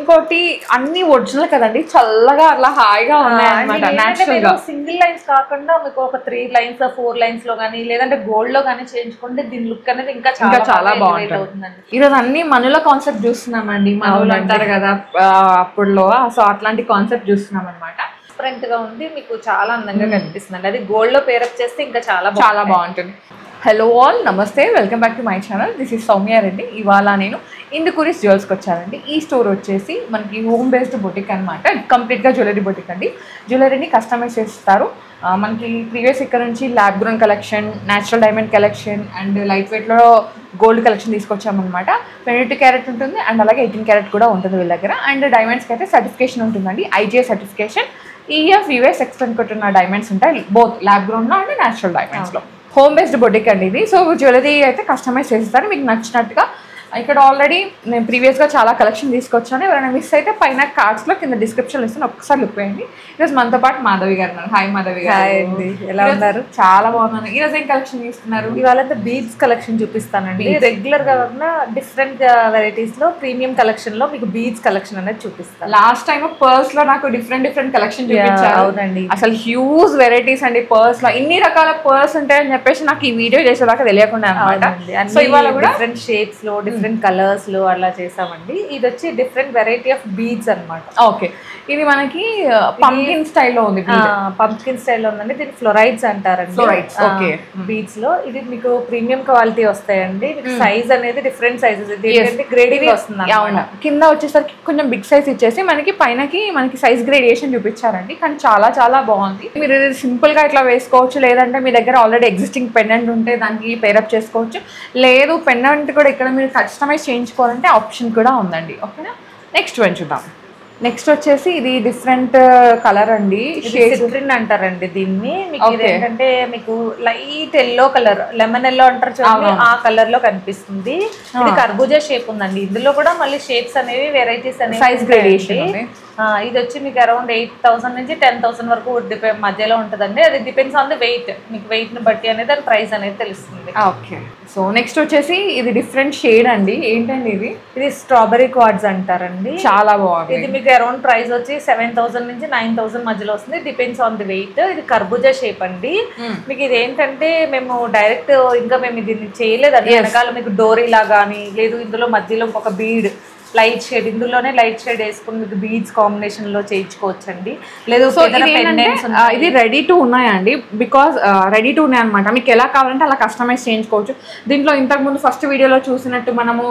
ఇంకోటి అన్ని ఒరిజినల్ కదండి, చల్లగా అలా హాయిగా ఉన్నాయన్నమాట. నేచురల్ గా సింగిల్ లైన్స్ కాకుండా మీకు ఒక 3 లైన్స్ 4 లైన్స్ లో గానీ లేదంటే గోల్డ్ లో గానీ చేయించుకుంటే దీని లుక్ అనేది ఇంకా చాలా బాగుంటుంది. ఈరోజు అన్ని మనుల కాన్సెప్ట్ చూస్తున్నామండి. మనులు అంటారు కదా అప్పుడులో, సో అట్లాంటి కాన్సెప్ట్ చూస్తున్నాం అనమాట. డిఫరెంట్ గా ఉంది, మీకు చాలా అందంగా కనిపిస్తుంది. అది గోల్డ్ లో పేరప్ చేస్తే ఇంకా చాలా బాగుంటుంది. హలో ఆల్, నమస్తే, welcome back to my channel. This is Soumya Reddy. ఇవాళ నేను ఇందుకూరిస్ జ్యువెల్స్కి వచ్చానండి. ఈ స్టోర్ వచ్చేసి మనకి హోమ్ బేస్డ్ బొటిక్ అనమాట. కంప్లీట్గా జ్యువెలరీ బొటిక్ అండి. జ్యువెలరీని కస్టమైజ్ చేస్తారు. మనకి ప్రీవియస్ ఇక్కడ నుంచి lab grown collection, natural diamond collection and light వెయిట్లో గోల్డ్ కలెక్షన్ తీసుకొచ్చామన్నమాట. 22 క్యారెట్ ఉంటుంది అండ్ అలాగే 18 క్యారెట్ కూడా ఉంటుంది వీళ్ళ దగ్గర. అండ్ డైమండ్స్కి అయితే సర్టిఫికేషన్ ఉంటుందండి, IGI సర్టిఫికేషన్. EF US ఎక్స్పెంట్ కొట్టున్న డైమండ్స్ ఉంటాయి, బోత్ ల్యాబ్ గ్రోన్లో అండ్ న్యాచురల్ డైమండ్స్లో. హోమ్ బేస్డ్ బొటిక్ అండి ఇది. సో జ్యువెలరీ అయితే కస్టమైజ్ చేస్తారు మీకు నచ్చినట్టుగా. ఇక్కడ ఆల్రెడీ నేను ప్రీవియస్గా చాలా కలెక్షన్ తీసుకొచ్చాను. ఎవరైనా మిస్ అయితే పైన కార్డ్స్లో కింద డిస్క్రిప్షన్లో ఇస్తాను, ఒక్కసారి లుక్ వేయండి. ఈరోజు మనతో పాటు మాధవి గారు ఉన్నారు. హాయ్ మాధవి గారు, ఎలా ఉన్నారు? చాలా బాగున్నాను. ఈరోజు ఏం కలెక్షన్ తీసుకున్నారు? ఇవాళ బీడ్స్ కలెక్షన్ చూపిస్తానండి. రెగ్యులర్ గా కాకుండా డిఫరెంట్ వెరైటీస్ లో ప్రీమియం కలెక్షన్ లో మీకు బీడ్స్ కలెక్షన్ అనేది చూపిస్తాను. లాస్ట్ టైం పర్స్ లో నాకు డిఫరెంట్ కలెక్షన్ చూపించారు. అవునండి, అసలు హ్యూజ్ వెరైటీస్ అండి పర్స్ లో. ఇన్ని రకాల పర్స్ ఉంటాయని చెప్పేసి నాకు ఈ వీడియో చేసేదాకా తెలియకుండా అనమాట. సో ఇవాళ కూడా డిఫరెంట్ షేప్స్ లో డిఫరెంట్ కలర్స్ లో అలా చేసామండి. ఇది వచ్చి డిఫరెంట్ వెరైటీ ఆఫ్ బీడ్స్ అనమాట. ఓకే, ఇది మనకి పంకిన్ స్టైల్లో ఉంది. పంకిన్ స్టైల్లో ఉందండి. దీన్ని ఫ్లోరైడ్స్ అంటారండి. ఓకే, బీడ్స్ లో ఇది మీకు ప్రీమియం క్వాలిటీ వస్తాయండి. సైజ్ అనేది డిఫరెంట్ సైజెస్ గ్రేడింగ్ వస్తుంది. అవును, కింద వచ్చేసరికి కొంచెం బిగ్ సైజ్ ఇచ్చేసి మనకి సైజ్ గ్రేడియేషన్ చూపించారండి. కానీ చాలా బాగుంది. మీరు సింపుల్ గా ఇట్లా వేసుకోవచ్చు, లేదంటే మీ దగ్గర ఆల్రెడీ ఎగ్జిస్టింగ్ పెండెంట్ ఉంటే దానికి పేరప్ చేసుకోవచ్చు. లేదు పెండెంట్ కూడా ఇక్కడ మీరు కస్టమైజ్ చేయించుకోవాలంటే ఆప్షన్ కూడా ఉందండి. ఓకేనా, నెక్స్ట్ వన్ చూద్దాం. నెక్స్ట్ వచ్చేసి ఇది డిఫరెంట్ కలర్ అండి, సిట్రిన్ అంటారండి దీన్ని. మీకు ఏంటంటే మీకు light yellow colour, lemon yellow అంటారు చూడండి, ఆ కలర్ లో కనిపిస్తుంది. ఇది కర్బూజా షేప్ ఉందండి. ఇందులో కూడా మళ్ళీ షేప్స్ అనేవి వెరైటీస్ అనేవి సైజ్ గ్రేడియేషన్. ఇది వచ్చి మీకు అరౌండ్ 8,000 నుంచి 10,000 వరకు మధ్యలో ఉంటుందండి. అది డిపెండ్స్ ఆన్ ది వెయిట్. మీకు వెయిట్ ని బట్టి అనేది దాని ప్రైస్ అనేది తెలుస్తుంది. ఓకే, సో నెక్స్ట్ వచ్చేసి ఇది డిఫరెంట్ షేడ్ అండి. ఏంటండి ఇది స్ట్రాబెరీ క్వార్ట్జ్ అంటారండి. చాలా బాగుంది. ఇది మీకు అరౌండ్ ప్రైస్ వచ్చి 7,000 నుంచి 9,000 మధ్యలో వస్తుంది, డిపెండ్స్ ఆన్ ది వెయిట్. ఇది కర్బూజా షేప్ అండి. మీకు ఇది ఏంటంటే మేము డైరెక్ట్ ఇంకా మేము దీన్ని చేయలేదండి. వెనకాల మీకు డోరీ లాగా కానీ లేదు, ఇందులో మధ్యలో ఒక బీడ్ లైట్ షేడ్, ఇందులోనే లైట్ షేడ్ వేసుకుని మీకు బీడ్స్ కాంబినేషన్ లో చేయించుకోవచ్చండి. లేదు ఇది రెడీ టు ఉన్నాయండి. బికాస్ రెడీ టు ఉన్నాయి అనమాట. మీకు ఎలా కావాలంటే అలా కస్టమైజ్ చేయించుకోవచ్చు. దీంట్లో ఇంతకు ముందు ఫస్ట్ వీడియోలో చూసినట్టు మనము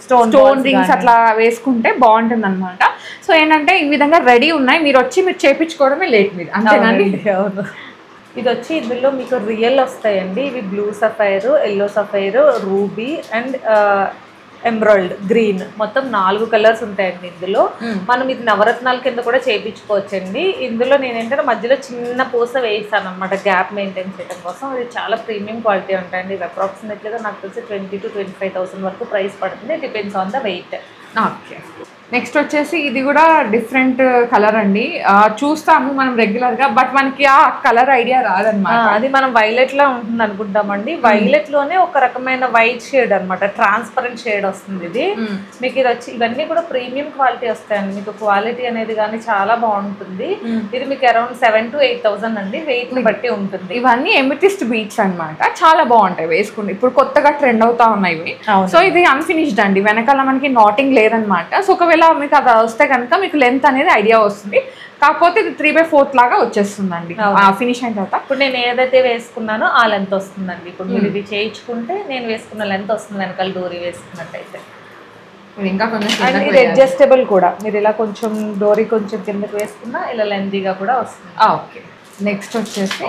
స్టోన్ రింగ్స్ అట్లా వేసుకుంటే బాగుంటుంది అనమాట. సో ఏంటంటే ఈ విధంగా రెడీ ఉన్నాయి, మీరు చేయించుకోవడమే లేట్ మీరు, అంతేనండి. ఇది వచ్చి ఇందులో మీకు రియల్ వస్తాయండి. ఇవి blue sapphire, yellow sapphire, ruby and emerald green, మొత్తం 4 కలర్స్ ఉంటాయండి ఇందులో. మనం ఇది నవరత్నాల కింద కూడా చేయించుకోవచ్చండి. ఇందులో నేనేంటంటే మధ్యలో చిన్న పూస వేయిస్తాను అనమాట, గ్యాప్ మెయింటైన్ చేయడం కోసం. ఇది చాలా ప్రీమియం క్వాలిటీ ఉంటాయండి. ఇది అప్రాక్సిమేట్లీగా నాకు తెలిసి 20,000 to 25,000 వరకు ప్రైస్ పడుతుంది, depends on the weight. Okay, next వచ్చేసి ఇది కూడా డిఫరెంట్ కలర్ అండి. చూస్తాము మనం రెగ్యులర్ గా, బట్ మనకి ఆ కలర్ ఐడియా రాదనమాట. అది మనం వైలెట్ లా ఉంటుంది అనుకుంటామండి. వైలెట్ లోనే ఒక రకమైన వైట్ షేడ్ అనమాట, ట్రాన్స్పరెంట్ షేడ్ వస్తుంది ఇది. మీకు ఇది వచ్చి ఇవన్నీ కూడా ప్రీమియం క్వాలిటీ వస్తాయండి. మీకు క్వాలిటీ అనేది కానీ చాలా బాగుంటుంది. ఇది మీకు అరౌండ్ 7,000 to 8,000 అండి, వెయిట్ ని బట్టి ఉంటుంది. ఇవన్నీ ఎమిటిస్ట్ బీట్స్ అనమాట, చాలా బాగుంటాయి వేసుకుంటే. ఇప్పుడు కొత్తగా ట్రెండ్ అవుతా ఉన్నాయి. సో ఇది అన్ఫినిష్డ్ అండి, వెనకాల మనకి నాటింగ్ లేదనమాట. సో ఒకవేళ మీకు అది వస్తే కనుక మీకు లెంత్ అనేది ఐడియా వస్తుంది. కాకపోతే ఇది 3/4 లాగా వచ్చేస్తుందండి ఫినిష్ అయిన తర్వాత. ఇప్పుడు నేను ఏదైతే వేసుకున్నానో ఆ లెంత్ వస్తుందండి. ఇప్పుడు మీరు ఇది చేయించుకుంటే నేను వేసుకున్న లెంత్ వస్తుంది వెనకాల డోరీ వేసుకున్నట్టయితే. ఇంకా కొంచెం ఇది అడ్జస్టబుల్ కూడా, మీరు ఇలా కొంచెం డోరీ కొంచెం కిందకి వేసుకున్నా ఇలా లెంతీగా కూడా వస్తుంది. ఓకే, నెక్స్ట్ వచ్చేసి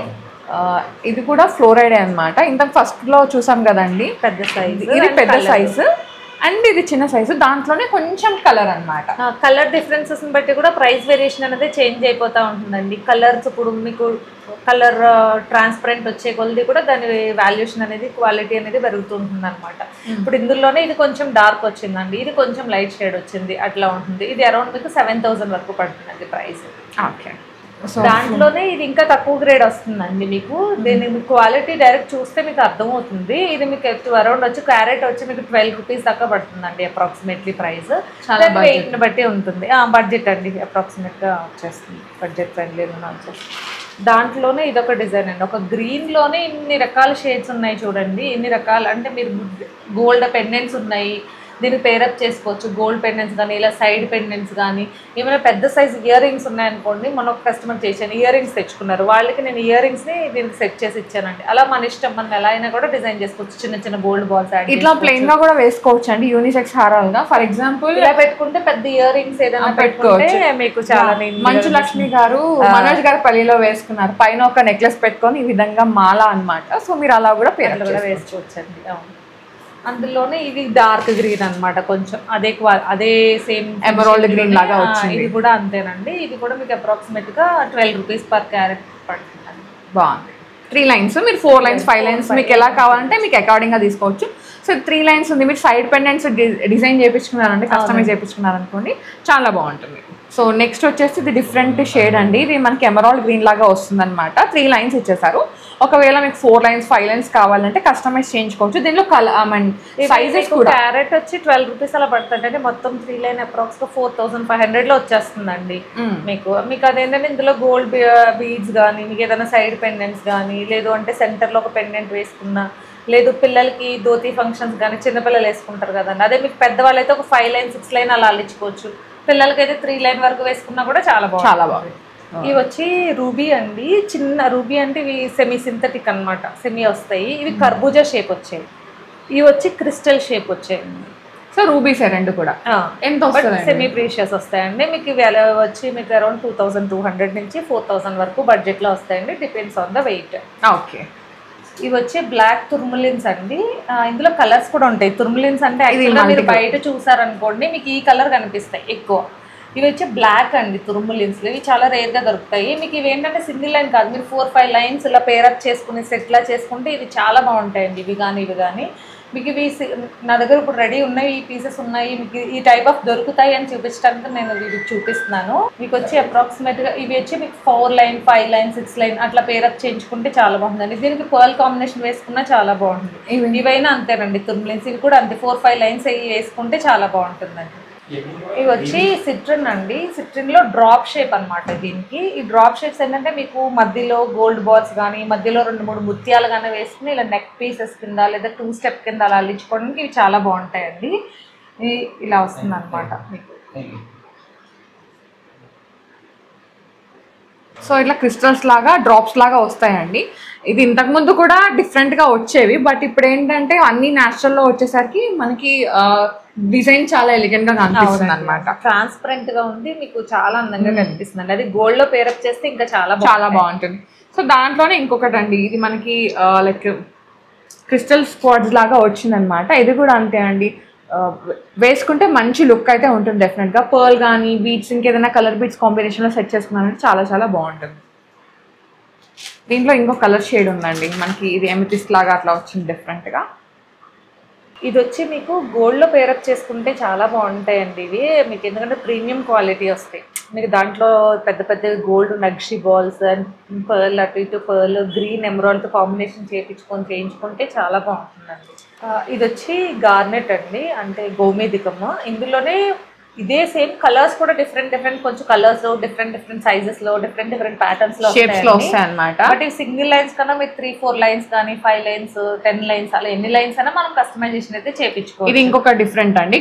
ఇది కూడా ఫ్లోరైడ్ అనమాట. ఇంతకు ఫస్ట్ లో చూసాం కదండి, పెద్ద సైజ్. ఇది పెద్ద సైజు అండ్ ఇది చిన్న సైజు, దాంట్లోనే కొంచెం కలర్ అనమాట. కలర్ డిఫరెన్సెస్ బట్టి కూడా ప్రైస్ వేరియేషన్ అనేది చేంజ్ అయిపోతూ ఉంటుందండి. కలర్స్ ఇప్పుడు మీకు కలర్ ట్రాన్స్పరెంట్ వచ్చే కొలది కూడా దాని వాల్యుయేషన్ అనేది, క్వాలిటీ అనేది పెరుగుతూ ఉంటుంది అనమాట. ఇప్పుడు ఇందులోనే ఇది కొంచెం డార్క్ వచ్చిందండి, ఇది కొంచెం లైట్ షేడ్ వచ్చింది, అట్లా ఉంటుంది. ఇది అరౌండ్ మీకు 7,000 వరకు పడుతుందండి ప్రైస్. ఓకే, దాంట్లోనే ఇది ఇంకా తక్కువ గ్రేడ్ వస్తుందండి మీకు. దీని క్వాలిటీ డైరెక్ట్ చూస్తే మీకు అర్థమవుతుంది. ఇది మీకు అరౌండ్ వచ్చి క్యారెట్ వచ్చి మీకు 12 రూపీస్ దాకా పడుతుందండి అప్రాక్సిమేట్లీ ప్రైస్. వెయిట్ ని బట్టి ఉంటుంది. బడ్జెట్ అండి అప్రాక్సిమేట్ గా వచ్చేస్తుంది, బడ్జెట్ ఫ్రెండ్లీ వచ్చేస్తుంది. దాంట్లోనే ఇదొక డిజైన్ అండి. ఒక గ్రీన్ లోనే ఇన్ని రకాల షేడ్స్ ఉన్నాయి చూడండి. ఇన్ని రకాలు అంటే మీరు గోల్డ్ పెండెంట్స్ ఉన్నాయి, దీనికి పేరప్ చేసుకోవచ్చు. గోల్డ్ పెండెంట్స్ కానీ ఇలా సైడ్ పెండెంట్స్ కానీ ఏమైనా పెద్ద సైజ్ ఇయర్ రింగ్స్ ఉన్నాయనుకోండి. మన ఒక కస్టమర్ చేశాను, ఇయర్ రింగ్స్ తెచ్చుకున్నారు, వాళ్ళకి నేను ఇయర్ రింగ్స్ని దీనికి సెట్ చేసి ఇచ్చానండి. అలా మన ఇష్టం, మనం ఎలా అయినా కూడా డిజైన్ చేసుకోవచ్చు. చిన్న చిన్న గోల్డ్ బాల్స్ ఇట్లా ప్లెయిన్ గా కూడా వేసుకోవచ్చు అండి, యూనిసెక్స్ హారాలుగా. ఫర్ ఎగ్జాంపుల్ ఇలా పెట్టుకుంటే పెద్ద ఇయర్ రింగ్స్ ఏదైనా పెట్టుకుంటే మీకు చాలా. మంచు లక్ష్మి గారు మనోజ్ గారు పల్లిలో వేసుకున్నారు, పైన ఒక నెక్లెస్ పెట్టుకొని ఈ విధంగా మాల అన్నమాట. సో మీరు అలా కూడా పేర్లు కూడా వేసుకోవచ్చండి. అవును, అందులోనే ఇది డార్క్ గ్రీన్ అన్నమాట, కొంచెం అదే సేమ్ ఎమరాల్డ్ గ్రీన్ లాగా వచ్చింది. ఇది కూడా అంతేనండి. ఇది కూడా మీకు అప్రాక్సిమేట్ గా 12 రూపీస్ పర్ క్యారెట్ పడుతుందండి. బాగుంది. 3 లైన్స్, మీరు 4 లైన్స్ 5 లైన్స్ మీకు ఎలా కావాలంటే మీకు అకార్డింగ్ గా తీసుకోవచ్చు. సో 3 లైన్స్ ఉంది, మీరు సైడ్ పెండెంట్స్ డిజైన్ చేయించుకున్నారంటే, కస్టమైజ్ చేయించుకున్నారనుకోండి, చాలా బాగుంటుంది. సో నెక్స్ట్ వచ్చేసి ఇది డిఫరెంట్ షేడ్ అండి. ఇది మనకి ఎమరాల్డ్ గ్రీన్ లాగా వస్తుంది అనమాట. 3 లైన్స్ ఇచ్చేసారు. ఒకవేళ మీకు 4 లైన్స్ 5 లైన్స్ కావాలంటే కస్టమైజ్ చేయించుకోవచ్చు. దీనిలో సైజెస్ కూడా క్యారెట్ వచ్చి 12 రూపీస్ అలా పడుతుంది. అంటే మొత్తం 3 లైన్ అప్రాక్స్ 4500 లో వచ్చేస్తుందండి మీకు. అదేంటంటే ఇందులో గోల్డ్ బీడ్స్ కానీ, మీకు ఏదైనా సైడ్ పెండెంట్స్ కానీ, లేదు అంటే సెంటర్ లో ఒక పెండెంట్ వేసుకున్నా, లేదు పిల్లలకి ధోతి ఫంక్షన్స్ కానీ చిన్నపిల్లలు వేసుకుంటారు కదండి, అదే మీకు పెద్దవాళ్ళు అయితే ఒక 5 లైన్ 6 లైన్ అలా అల్లించుకోవచ్చు. పిల్లలకైతే 3 లైన్ వరకు వేసుకున్నా కూడా చాలా బాగుంది. ఇవి వచ్చి రూబీ అండి. చిన్న రూబీ అంటే ఇవి సెమీ సింథటిక్ అనమాట, సెమీ వస్తాయి. ఇవి కర్బూజా షేప్ వచ్చాయి, ఇవి వచ్చి క్రిస్టల్ షేప్ వచ్చాయండి. సో రూబీస్ రెండు కూడా ఎంత వస్తుంది? సెమీ ప్రీషియస్ వస్తాయండి మీకు. ఇవి వచ్చి మీకు అరౌండ్ 2200 నుంచి 4000 వరకు బడ్జెట్ లో వస్తాయండి, depends on the weight. Okay. ఇవి వచ్చి బ్లాక్ తుర్ములిన్స్ అండి. ఇందులో కలర్స్ కూడా ఉంటాయి. తుర్ములిన్స్ అంటే యాక్చువల్గా మీరు బయట చూసారనుకోండి మీకు ఈ కలర్ కనిపిస్తాయి ఎక్కువ. ఇవి వచ్చి బ్లాక్ అండి తుర్ములిన్స్. ఇవి చాలా రేర్గా దొరుకుతాయి మీకు. ఇవి ఏంటంటే సింగిల్ లైన్ కాదు, మీరు 4-5 లైన్స్ ఇలా పేరప్ చేసుకుని సెట్లా చేసుకుంటే ఇవి చాలా బాగుంటాయండి. ఇవి కానీ మీకు ఇవి నా దగ్గర ఇప్పుడు రెడీ ఉన్నాయి, ఈ పీసెస్ ఉన్నాయి, మీకు ఈ టైప్ ఆఫ్ దొరుకుతాయి అని చూపించడానికి నేను ఇవి చూపిస్తున్నాను. మీకు వచ్చి అప్రాక్సిమేట్గా ఇవి వచ్చి మీకు 4 లైన్ 5 లైన్ 6 లైన్ అట్లా పేరప్ చేయించుకుంటే చాలా బాగుందండి. దీనికి పర్ల్ కాంబినేషన్ వేసుకున్నా చాలా బాగుంటుంది. ఇవైనా అంతేనండి తుర్ములిన్స్. ఇవి కూడా అంతే 4-5 లైన్స్ వేసుకుంటే చాలా బాగుంటుందండి. ఇవి వచ్చి సిట్రిన్ అండి. సిట్రిన్ లో డ్రాప్ షేప్ అనమాట. దీనికి ఈ డ్రాప్ షేప్స్ ఏంటంటే మీకు మధ్యలో గోల్డ్ బాల్స్ కానీ, మధ్యలో 2-3 ముత్యాలు కానీ వేసుకుని ఇలా నెక్ పీసెస్ కింద లేదా 2 స్టెప్ కింద అలా అల్లించుకోవడానికి ఇవి చాలా బాగుంటాయండి. ఇలా వస్తుంది అనమాట మీకు. సో ఇట్లా క్రిస్టల్స్ లాగా డ్రాప్స్ లాగా వస్తాయండి. ఇది ఇంతకుముందు కూడా డిఫరెంట్గా వచ్చేవి, బట్ ఇప్పుడు ఏంటంటే అన్ని న్యాచురల్లో వచ్చేసరికి మనకి డిజైన్ చాలా ఎలిగెంట్గా కనిపిస్తుంది అనమాట. ట్రాన్స్పరెంట్ గా ఉంది, మీకు చాలా అందంగా కనిపిస్తుంది. అది గోల్డ్ లో పేరప్ చేస్తే ఇంకా చాలా బాగుంటుంది. సో దాంట్లోనే ఇంకొకటి అండి, ఇది మనకి లైక్ క్రిస్టల్ స్పాట్స్ లాగా వచ్చిందనమాట. ఇది కూడా అంతే అండి, వేసుకుంటే మంచి లుక్ అయితే ఉంటుంది డెఫినెట్గా. పర్ల్ కానీ బీడ్స్ ఇంకేదైనా కలర్ బీడ్స్ కాంబినేషన్లో సెట్ చేసుకున్నారంటే చాలా చాలా బాగుంటుంది. దీంట్లో ఇంకో కలర్ షేడ్ ఉందండి మనకి, ఇది ఎమితిస్ట్ లాగా అట్లా వచ్చింది డిఫరెంట్గా. ఇది వచ్చి మీకు గోల్డ్లో పేరప్ చేసుకుంటే చాలా బాగుంటాయండి ఇవి మీకు, ఎందుకంటే ప్రీమియం క్వాలిటీ వస్తాయి మీకు. దాంట్లో పెద్ద పెద్ద gold nakshi balls and pearl, అటు ఇటు పర్ల్ గ్రీన్ ఎమరాల్డ్తో కాంబినేషన్ చేయించుకుంటే చాలా బాగుంటుందండి. ఇది వచ్చి గార్నెట్ అండి, అంటే గోమేధికము. ఇందులోనే ఇదే సేమ్ కలర్స్ కూడా డిఫరెంట్ కొంచెం కలర్స్ డిఫరెంట్ సైజెస్ లో డిఫరెంట్ ప్యాటర్న్స్ లో వస్తాయి అన్నమాట. బట్ ఈ సింగిల్ లైన్స్ కన్నా మీరు 3-4 లైన్స్ కానీ 5 లైన్స్ 10 లైన్స్ అలా ఎన్ని లైన్స్ అయినా మనం కస్టమైజేషన్ అయితే చేయించుకోవచ్చు. ఇది ఇంకొక డిఫరెంట్ అండి,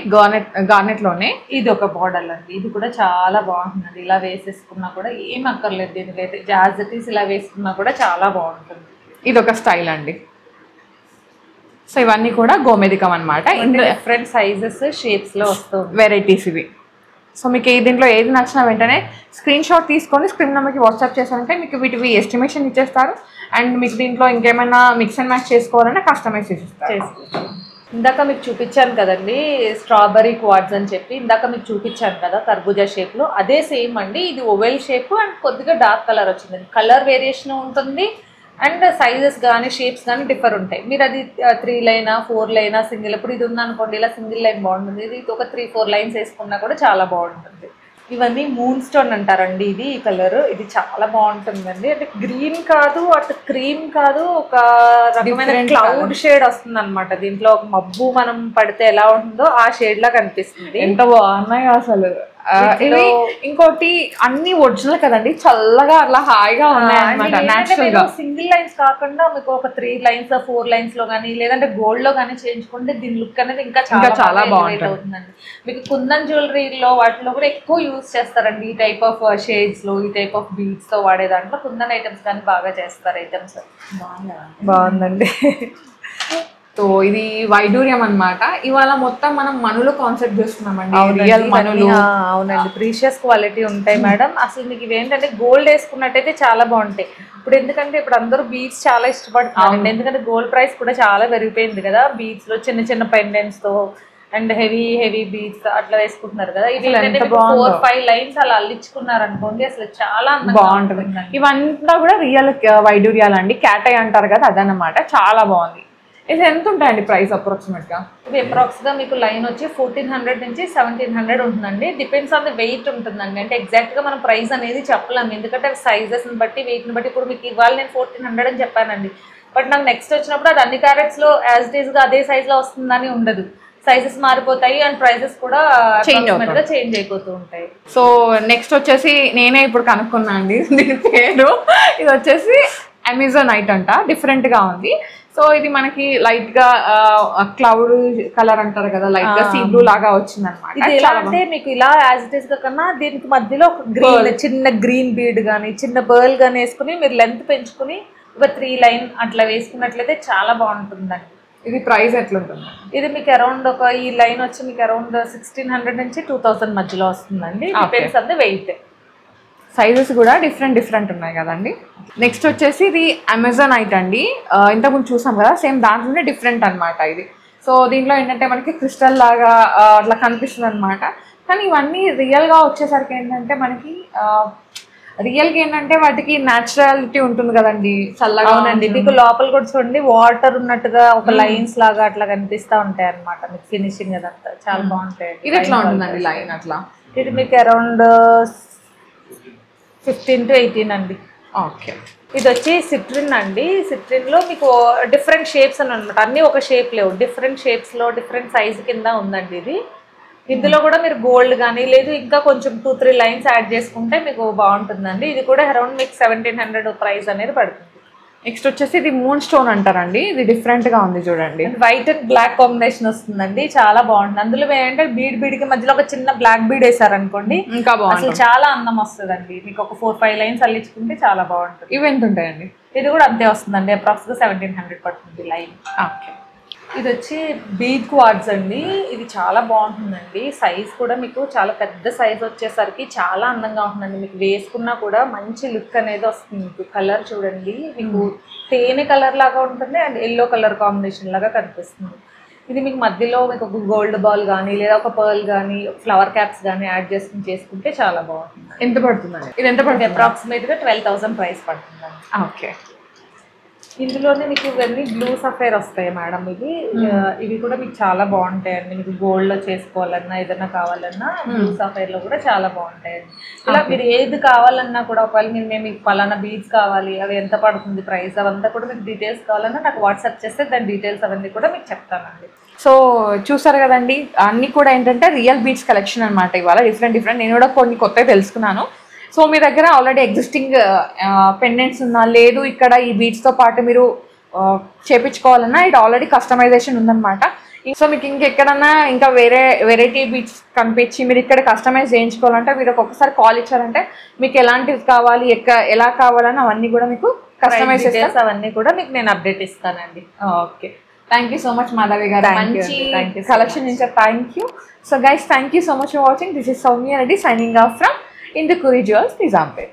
గార్నెట్ లోనే ఇది ఒక మోడల్ అండి. ఇది కూడా చాలా బాగుంటుంది. ఇలా వేసేసుకున్నా కూడా ఏం అక్కర్లేదు దీనికైతే, జాజిటీస్ ఇలా వేసుకున్నా కూడా చాలా బాగుంటుంది. ఇది ఒక స్టైల్ అండి. సో ఇవన్నీ కూడా గోమేధికం అనమాట. డిఫరెంట్ సైజెస్ షేప్స్ లో వస్తుంది వెరైటీస్ ఇవి. సో మీకు దీంట్లో ఏది నచ్చినా వెంటనే స్క్రీన్ షాట్ తీసుకొని స్క్రీన్ నెంబర్కి వాట్సాప్ చేశారంటే మీకు వీటివి ఎస్టిమేషన్ ఇచ్చేస్తారు. అండ్ మీకు దీంట్లో ఇంకేమైనా మిక్స్ అండ్ మ్యాచ్ చేసుకోవాలంటే కస్టమైజ్ చేసిస్తారు. ఇందాక మీకు చూపించాను కదండి స్ట్రాబెర్రీ క్వాడ్స్ అని చెప్పి, ఇందాక మీకు చూపించాను కదా కర్బూజా షేప్లో, అదే సేమ్ అండి. ఇది ఓవెల్ షేప్ అండ్ కొద్దిగా డార్క్ కలర్ వచ్చింది. కలర్ వేరియేషన్ ఉంటుంది అండ్ సైజెస్ కానీ షేప్స్ కానీ డిఫర్ ఉంటాయి. మీరు అది 3 లైనా 4 లైనా సింగిల్, ఇప్పుడు ఇది ఉందనుకోండి ఇలా సింగిల్ లైన్ బాగుంటుంది. ఇది ఒక 3-4 లైన్స్ వేసుకున్నా కూడా చాలా బాగుంటుంది. ఇవన్నీ మూన్ స్టోన్ అంటారండి. ఈ కలర్ ఇది చాలా బాగుంటుందండి. అంటే గ్రీన్ కాదు, అటు క్రీమ్ కాదు, ఒక రకమైన క్లౌడ్ షేడ్ వస్తుంది అనమాట. దీంట్లో ఒక మబ్బు మనం పడితే ఎలా ఉంటుందో ఆ షేడ్ లా కనిపిస్తుంది. ఎంత బాగున్నాయి అసలు. ఇవి ఇంకోటి అన్ని ఒరిజినల్ కదండి, చల్లగా అలా హాయిగా ఉన్నాయి అన్నమాట. నేచురల్ గా సింగిల్ లైన్స్ కాకుండా మీకు ఒక 3 లైన్స్ 4 లైన్స్ లో కానీ లేదంటే గోల్డ్ లో కానీ చేయించుకుంటే దీని లుక్ అనేది ఇంకా చాలా బాగుంటుందండి. మీకు కుందన్ జ్యువెలరీలో వాటిలో కూడా ఎక్కువ యూజ్ చేస్తారండి. ఈ టైప్ ఆఫ్ షేడ్స్ లో, ఈ టైప్ ఆఫ్ బీడ్స్ తో వాడే దాంట్లో కుందన్ ఐటమ్స్ కానీ బాగా చేస్తారు. ఐటమ్స్ బాగుందండి. సో ఇది వైడూర్యం అన్నమాట. ఇవాళ మొత్తం మనం మనులు కాన్సెప్ట్ చూస్తున్నామండి. రియల్ మనులు. అవునండి, ప్రీషియస్ క్వాలిటీ ఉంటాయి మేడం. అసలు మీకు ఇవేంటంటే గోల్డ్ వేసుకున్నట్టయితే చాలా బాగుంటాయి. ఇప్పుడు ఎందుకంటే ఇప్పుడు అందరూ బీడ్స్ చాలా ఇష్టపడుతున్నారు. ఎందుకంటే గోల్డ్ ప్రైస్ కూడా చాలా పెరిగిపోయింది కదా. బీడ్స్ లో చిన్న చిన్న పెండెంట్స్ తో అండ్ హెవీ బీడ్స్ అట్లా వేసుకుంటున్నారు కదా. ఇది 4-5 లైన్స్ అలా అల్లించుకున్నారు అనుకోండి, అసలు చాలా బాగుంటుంది. ఇవంతా కూడా రియల్ వైడూర్యాలు అండి. క్యాటై అంటారు కదా, అదన్నమాట. చాలా బాగుంది. ఇది ఎంత ఉంటాయండి ప్రైస్ అప్రాక్సిమేట్ గా? ఇది అప్రాక్స్ గా మీకు లైన్ వచ్చి 1400 నుంచి 1700 ఉంటుందండి. డిపెండ్స్ ఆన్ ది వెయిట్ ఉంటుందండి. అంటే ఎగ్జాక్ట్ గా మనం ప్రైస్ అనేది చెప్పలేము, ఎందుకంటే సైజెస్ బట్టి వెయిట్ ని బట్టి. ఇప్పుడు మీకు ఇవాళ నేను 1400 అని చెప్పానండి, బట్ నాకు నెక్స్ట్ వచ్చినప్పుడు అది అన్ని క్యారెట్స్ లో యాజ్ ఇట్ ఈస్ గా అదే సైజ్ లో వస్తుందని ఉండదు. సైజెస్ మారిపోతాయి అండ్ ప్రైజెస్ కూడా చేంజ్ అయిపోతూ ఉంటాయి. సో నెక్స్ట్ వచ్చేసి నేనే ఇప్పుడు కనుక్కున్నా అండి దీని పేరు. ఇది వచ్చేసి అమెజోనైట్ అంట. డిఫరెంట్ గా ఉంది. సో ఇది మనకి లైట్ గా క్లౌడ్ కలర్ అంటారు కదా, లైట్ గా సీ బ్లూ లాగా వచ్చింది అనమాట. ఇది ఎలా అంటే మీకు ఇలా యాజ్ ఇట్ ఈస్ గా కన్నా దీనికి మధ్యలో ఒక గ్రీన్ చిన్న గ్రీన్ బీడ్ గానీ చిన్న బర్ల్ గానీ వేసుకుని మీరు లెంత్ పెంచుకుని ఒక 3 లైన్ అట్లా వేసుకున్నట్లయితే చాలా బాగుంటుందండి. ఇది ప్రైస్ ఎట్లుంటుంది? ఇది మీకు అరౌండ్ ఒక ఈ లైన్ వచ్చి మీకు అరౌండ్ 1600 నుంచి 2000 మధ్యలో వస్తుందండి. Depends on the weight. Sizes కూడా డిఫరెంట్ ఉన్నాయి కదండి. నెక్స్ట్ వచ్చేసి ఇది అమెజోనైట్ అండి. ఇంతకుముందు చూసాం కదా, సేమ్ దాంట్లోనే డిఫరెంట్ అనమాట ఇది. సో దీంట్లో ఏంటంటే మనకి క్రిస్టల్ లాగా అట్లా కనిపిస్తుంది అనమాట. కానీ ఇవన్నీ రియల్గా వచ్చేసరికి ఏంటంటే మనకి రియల్గా ఏంటంటే వాటికి న్యాచురాలిటీ ఉంటుంది కదండి, చల్లగా. అవునండి, మీకు లోపల కూడా చూడండి వాటర్ ఉన్నట్టుగా ఒక లైన్స్ లాగా అట్లా కనిపిస్తూ ఉంటాయి అనమాట. మీకు ఫినిషింగ్ అదంతా చాలా బాగుంటాయి. ఇది ఎట్లా ఉంటుందండి లైన్ అట్లా? ఇది మీకు అరౌండ్ 15 to 18 అండి. ఓకే. ఇది వచ్చి సిట్రిన్ అండి. సిట్రిన్ లో మీకు డిఫరెంట్ షేప్స్ అని అనమాట. అన్ని ఒక షేప్ లేవు, డిఫరెంట్ షేప్స్ లో డిఫరెంట్ సైజ్ కింద ఉందండి ఇది. ఇందులో కూడా మీరు గోల్డ్ కానీ లేదు ఇంకా కొంచెం 2-3 లైన్స్ యాడ్ చేసుకుంటే మీకు బాగుంటుందండి. ఇది కూడా అరౌండ్ మీకు 1700 ప్రైస్ అనేది పడుతుంది. నెక్స్ట్ వచ్చేసి ఇది మూన్ స్టోన్ అంటారండి. ఇది డిఫరెంట్ గా ఉంది చూడండి. వైట్ అండ్ బ్లాక్ కాంబినేషన్ వస్తుందండి, చాలా బాగుంటుంది. అందులో ఏంటంటే బీడ్ కి మధ్యలో ఒక చిన్న బ్లాక్ బీడ్ వేసారనుకోండి, ఇంకా బాగుంటుంది. అసలు చాలా అందం వస్తుందండి. మీకు ఒక 4-5 లైన్స్ అల్లించుకుంటే చాలా బాగుంటుంది. ఇవి ఎంత ఉంటాయండి? ఇది కూడా అంతే వస్తుందండి, అప్రాక్సిమేట్గా 1700 పడుతుంది లైన్. ఓకే. ఇది వచ్చి బీడ్ క్వార్ట్స్ అండి. ఇది చాలా బాగుంటుందండి. సైజ్ కూడా మీకు చాలా పెద్ద సైజ్ వచ్చేసరికి చాలా అందంగా ఉంటుందండి. మీకు వేసుకున్నా కూడా మంచి లుక్ అనేది వస్తుంది. మీకు కలర్ చూడండి, మీకు తేనె కలర్ లాగా ఉంటుంది అండ్ ఎల్లో కలర్ కాంబినేషన్ లాగా కనిపిస్తుంది. ఇది మీకు మధ్యలో మీకు ఒక గోల్డ్ బాల్ కానీ లేదా ఒక పర్ల్ కానీ ఫ్లవర్ క్యాప్స్ కానీ యాడ్ చేసుకుంటే చాలా బాగుంటుంది. ఎంత పడుతుందండి? ఇది ఎంత పడుతుంది? అప్రాక్సిమేట్గా 12,000 ప్రైస్ పడుతుందండి. ఓకే. ఇందులోనే మీకు ఇవన్నీ బ్లూ సఫైర్ వస్తాయి మేడం. ఇవి కూడా మీకు చాలా బాగుంటాయండి. మీకు గోల్డ్ లో చేసుకోవాలన్నా ఏదైనా కావాలన్నా బ్లూ సఫైర్ లో కూడా చాలా బాగుంటాయండి. ఇలా మీరు ఏది కావాలన్నా కూడా ఒకవేళ మేము మీకు పలానా బీడ్స్ కావాలి, అవి ఎంత పడుతుంది ప్రైస్, అవంతా కూడా మీకు డీటెయిల్స్ కావాలన్నా నాకు వాట్సాప్ చేస్తే దాని డీటెయిల్స్ అవన్నీ కూడా మీకు చెప్తానండి. సో చూసారు కదండి, అన్నీ కూడా ఏంటంటే రియల్ బీడ్స్ కలెక్షన్ అనమాట. ఇవాళ డిఫరెంట్ నేను కూడా కొన్ని కొత్తగా తెలుసుకున్నాను. సో మీ దగ్గర ఆల్రెడీ ఎగ్జిస్టింగ్ పెండెంట్స్ ఉన్నా లేదు ఇక్కడ ఈ బీడ్స్తో పాటు మీరు చేపించుకోవాలన్నా ఇది ఆల్రెడీ కస్టమైజేషన్ ఉందన్నమాట. సో మీకు ఇంకెక్కడన్నా ఇంకా వేరే వెరైటీ బీడ్స్ కనిపించి మీరు ఇక్కడ కస్టమైజ్ చేయించుకోవాలంటే మీరు ఒక్కొక్కసారి కాల్ ఇచ్చారంటే మీకు ఎలాంటివి కావాలి ఎలా కావాలని అవన్నీ కూడా మీకు కస్టమైజ్ చేస్తే అవన్నీ కూడా మీకు నేను అప్డేట్ ఇస్తానండి. Okay, thank you so much Madhavi గారు, మంచి కలెక్షన్ ఇచ్చారు. Thank you. So guys, thank you so much for watching. This is Soumya Reddy signing off from Indukuri Jewels, Nizampet.